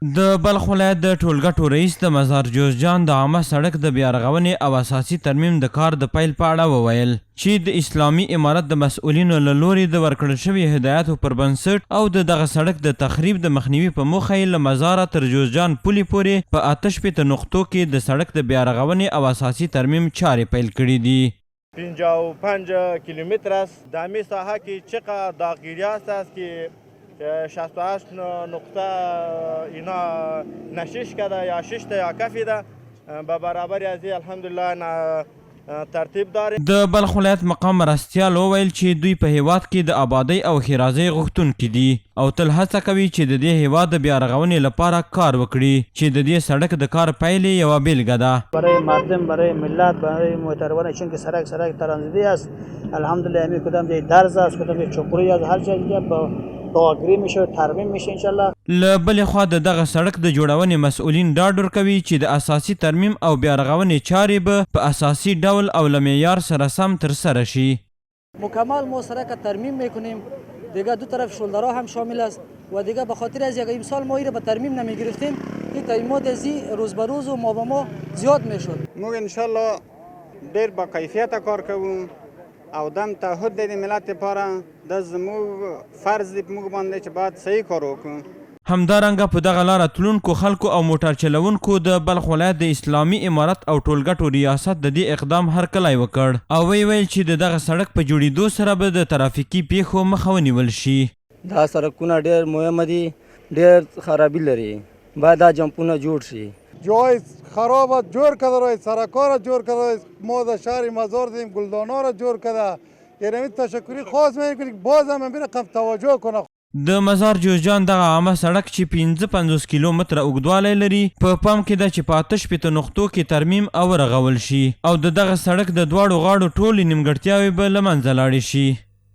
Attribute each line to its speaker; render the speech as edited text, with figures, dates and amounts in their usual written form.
Speaker 1: د بلخ ولایت د ټولګټو رئیس د مزار جوزجان د عامه سړک د بیارغونې او اساسي ترمیم د کار د پیل په اړه وویل چې د اسلامي امارت د مسؤلینو له لوري د ورکړل شوي هدایاتو پر بنسټ او د دغه سړک د تخریب د مخنیوي په موخه یې له مزاره تر جوزجان پولې پورې په 8 نقطو کې د سړک د بیارغونې او اساسي ترمیم چارې پیل کړي دي.
Speaker 2: 55 کیلومتر است. در همین ساحه که چقدر داغگیری است که 68 نقطه اینا نشش کرده یا 6 تا یا کفی ده به برابر از الحمدلله ترتیب داره.
Speaker 1: د بلخ ولایت مقام مرستیال وویل چې دوی په هیواد کې د آبادی او ښېرازۍ غوښتونکي دي او تل هڅه کوي چې د دې هیواد د بیارغونې لپاره کار وکړي چې د دې سړک د کار پیل یوه بیلګه ده.
Speaker 3: برای مردم، برای ملت، برای محترمانه، چون که سرک ترانزیتی است الحمدلله همین کدام دی درز است، کدام دی چپوری است، هر جایی با داغگیری میشه، ترمیم میشه انشالله.
Speaker 1: له بلې خوا د دغه سړک د جوړونې مسؤلین ډاډ ورکوي چې د اساسي ترمیم او بیارغونې چارې به په اساسي ډول او له معیار سره سم ترسره شي.
Speaker 4: مکمل ما سرک ترمیم میکنیم، دیگه دو طرف شولدرها هم شامل است و دیگه به خاطر از یک امسال ما ایره به ترمیم نمیگرفتیم این تایمات ازی روز به روز و ما به ما زیاد میشد.
Speaker 5: ما انشالله ډیر با کیفیت کار کوو او دم تعهد د ملت لپاره د زموږ فرض دی په موږ باندې چې باید صحیح کار وکړو.
Speaker 1: همدارنګه په دغه لاره تلونکو خلکو او موټر چلونکو د بلخ ولایت د اسلامي امارت او ټولګټو ریاست د دې اقدام هرکلی وکړ او ویل چې د دغه سړک په جوړېدو سره به د ترافیکي پیښو مخه ونیول شي.
Speaker 3: دا سړکونه ډېر مهم دي، ډېر خرابي لري، باید دا جمپونه جوړ شي.
Speaker 6: جای خراب جور کرده رای سرکار را جور کرده، ما در شهر مزار دیدیم گلدانا را جور کرده. یعنی تشکری خاص میکنیم باز هم ببینه کم توجه کنه.
Speaker 1: د مزار جوزجان دغه عامه سړک چې 55 کیلومتره اوږدوالی لري په پام کې ده چې په 8 نقطو کې ترمیم او رغول شي او د دغه سړک د دواړو غاړو ټولې نیمګړتیاوې به له منځه لاړې شي.